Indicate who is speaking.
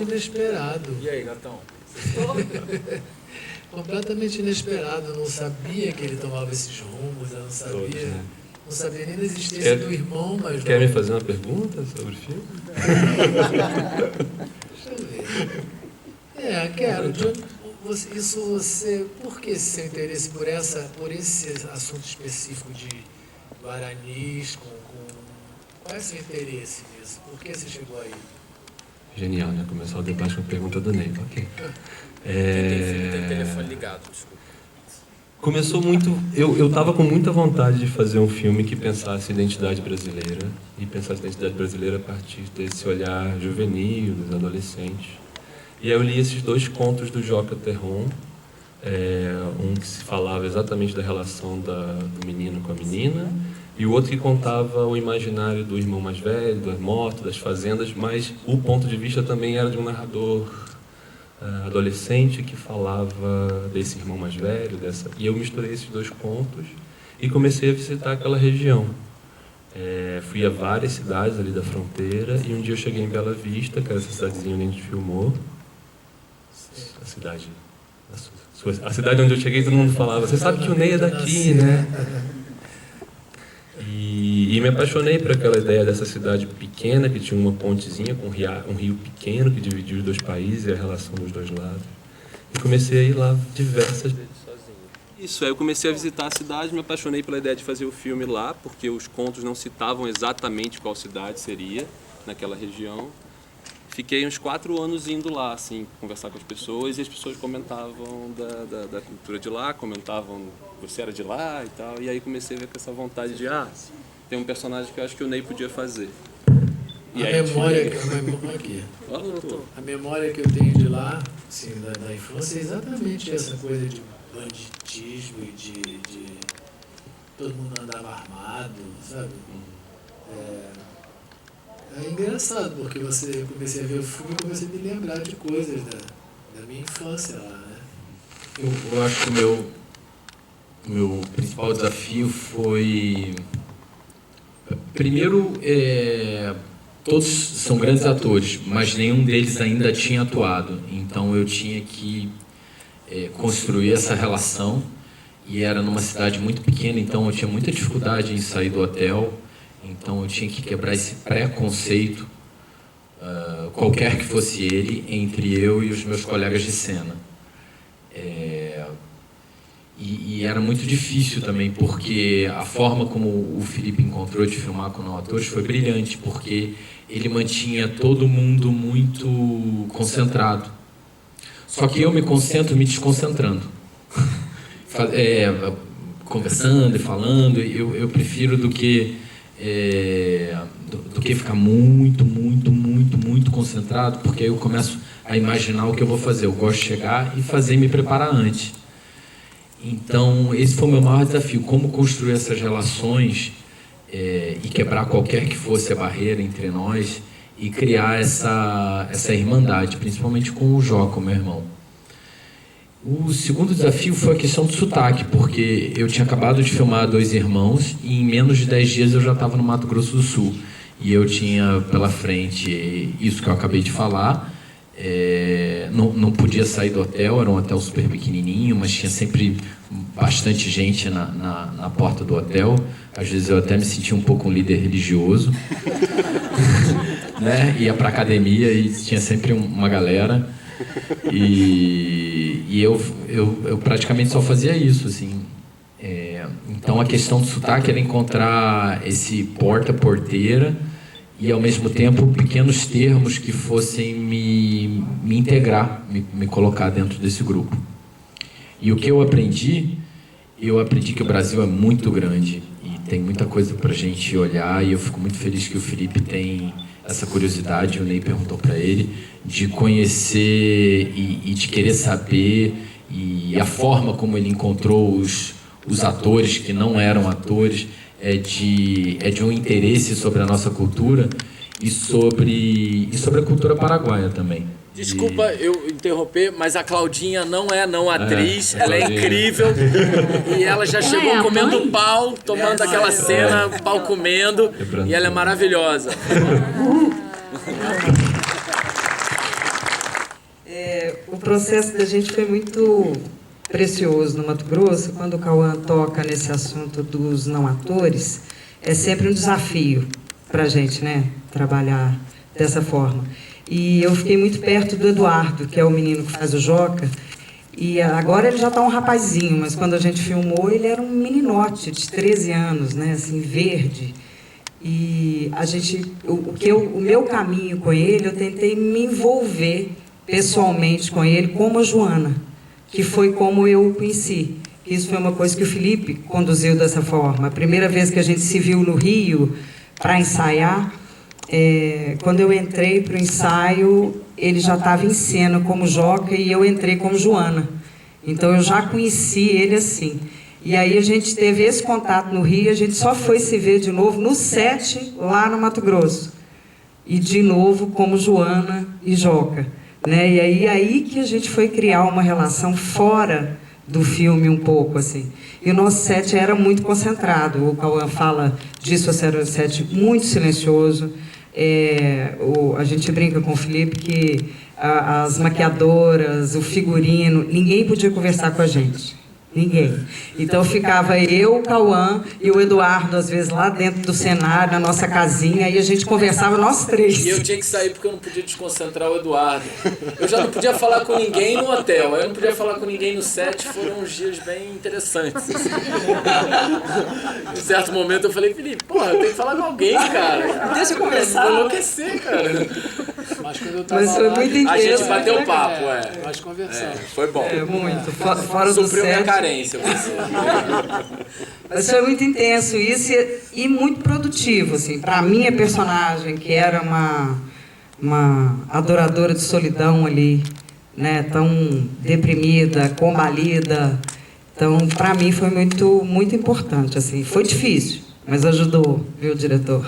Speaker 1: inesperado.
Speaker 2: E aí, gatão?
Speaker 1: Completamente inesperado. Eu não sabia que ele tomava esses rumos, eu não sabia.
Speaker 3: Todos, né?
Speaker 1: Não sabia nem da existência do irmão, mas
Speaker 3: Quer me fazer uma pergunta sobre o filme?
Speaker 1: Deixa eu ver. Quero. Por que esse seu interesse por esse assunto específico de guaranis? Qual é o seu interesse nisso? Por que você chegou aí?
Speaker 3: Genial, né? Começar o debate com a pergunta do Ney. Ok.
Speaker 2: Tem telefone ligado, desculpa.
Speaker 3: Começou muito... Eu estava com muita vontade de fazer um filme que pensasse a identidade brasileira e pensasse a identidade brasileira a partir desse olhar juvenil, dos adolescentes. E aí eu li esses 2 contos do Joca Terron, um que se falava exatamente da relação do menino com a menina, e o outro que contava o imaginário do irmão mais velho, das motos, das fazendas, mas o ponto de vista também era de um narrador adolescente que falava desse irmão mais velho, e eu misturei esses 2 contos e comecei a visitar aquela região. Fui a várias cidades ali da fronteira e um dia eu cheguei em Bela Vista, que era essa cidadezinha onde a gente filmou. A cidade onde eu cheguei, todo mundo falava: você sabe que o Ney é daqui, né? E me apaixonei por aquela ideia dessa cidade pequena, que tinha uma pontezinha com um rio pequeno que dividia os 2 países e a relação dos 2 lados. E comecei a ir lá diversas vezes sozinho. Isso, aí eu comecei a visitar a cidade, me apaixonei pela ideia de fazer o filme lá, porque os contos não citavam exatamente qual cidade seria naquela região. Fiquei uns 4 anos indo lá, assim, conversar com as pessoas, e as pessoas comentavam da cultura de lá, comentavam você era de lá e tal, e aí comecei a ver com essa vontade de, tem um personagem que eu acho que o Ney podia fazer. E
Speaker 1: A memória que eu tenho de lá, assim, da infância, é exatamente essa coisa de banditismo e de todo mundo andava armado, sabe? É engraçado, porque eu comecei a ver o filme e comecei a me lembrar de coisas da minha infância lá, né?
Speaker 4: Eu acho que o meu principal desafio foi... Primeiro, todos são grandes atores, mas nenhum deles ainda tinha atuado. Então eu tinha que construir essa relação, e era numa cidade muito pequena, então eu tinha muita dificuldade em sair do hotel. Então eu tinha que quebrar esse preconceito, qualquer que fosse ele, entre eu e os meus colegas de cena. E era muito difícil também, porque a forma como o Felipe encontrou de filmar com não atores foi brilhante, porque ele mantinha todo mundo muito concentrado. Só que eu me concentro me desconcentrando. Conversando e falando, eu prefiro do que ficar muito concentrado, porque aí eu começo a imaginar o que eu vou fazer. Eu gosto de chegar e fazer e me preparar antes. Então, esse foi o meu maior desafio, como construir essas relações e quebrar qualquer que fosse a barreira entre nós e criar essa irmandade, principalmente com o Joca, o meu irmão. O segundo desafio foi a questão do sotaque, porque eu tinha acabado de filmar 2 irmãos e em menos de 10 dias eu já estava no Mato Grosso do Sul. E eu tinha pela frente isso que eu acabei de falar. Não podia sair do hotel, era um hotel super pequenininho, mas tinha sempre bastante gente na porta do hotel. Às vezes eu até me sentia um pouco um líder religioso. Né? Ia para academia e tinha sempre uma galera. E eu praticamente só fazia isso, assim. Então a questão do sotaque era encontrar esse porta-porteira e ao mesmo tempo pequenos termos que fossem me integrar, me colocar dentro desse grupo. E o que eu aprendi que o Brasil é muito grande e tem muita coisa para a gente olhar, e eu fico muito feliz que o Felipe tem essa curiosidade, o Ney perguntou para ele, de conhecer e de querer saber, e a forma como ele encontrou os atores que não eram atores, é de um interesse sobre a nossa cultura e sobre a cultura paraguaia também.
Speaker 2: Desculpa eu interromper, mas a Claudinha não é atriz, ela é incrível. E ela já chegou comendo pau, tomando aquela cena, pau comendo, e ela é maravilhosa.
Speaker 5: processo da gente foi muito precioso no Mato Grosso. Quando o Cauã toca nesse assunto dos não atores, é sempre um desafio para a gente, né, trabalhar dessa forma. E eu fiquei muito perto do Eduardo, que é o menino que faz o Joca, e agora ele já está um rapazinho, mas quando a gente filmou ele era um meninote de 13 anos, né, assim, verde. E a gente, o meu caminho com ele, eu tentei me envolver pessoalmente com ele, como a Joana, que foi como eu o conheci. Isso foi uma coisa que o Felipe conduziu dessa forma. A primeira vez que a gente se viu no Rio para ensaiar, quando eu entrei para o ensaio, ele já estava em cena como Joca e eu entrei como Joana. Então eu já conheci ele assim. E aí a gente teve esse contato no Rio, a gente só foi se ver de novo no set, lá no Mato Grosso. E de novo como Joana e Joca. Né? E aí que a gente foi criar uma relação fora do filme um pouco, assim. E o nosso set era muito concentrado. O Cauã fala disso, era um set muito silencioso. A gente brinca com o Felipe que as maquiadoras, o figurino, ninguém podia conversar com a gente. Ninguém. Então ficava eu, o Cauã e o Eduardo, às vezes, lá dentro do cenário, na nossa casinha, e a gente conversava nós três.
Speaker 2: E eu tinha que sair porque eu não podia desconcentrar o Eduardo. Eu já não podia falar com ninguém no hotel, eu não podia falar com ninguém no set, foram uns dias bem interessantes. Assim. Em certo momento eu falei, Felipe, porra, eu tenho que falar com alguém, cara.
Speaker 5: Deixa eu conversar.
Speaker 2: Vou enlouquecer, cara.
Speaker 1: Mas quando eu tava
Speaker 5: Mas foi
Speaker 1: lá,
Speaker 5: muito intenso.
Speaker 2: A gente bateu papo,
Speaker 1: nós conversamos.
Speaker 2: Foi bom.
Speaker 5: Muito. Fora do
Speaker 2: Supriu minha
Speaker 5: set.
Speaker 2: carência, você.
Speaker 5: Mas foi muito intenso isso e muito produtivo, assim, para a minha personagem, que era uma adoradora de solidão ali, né, tão deprimida, combalida. Então, para mim foi muito, muito importante, assim. Foi difícil, mas ajudou, viu, diretor?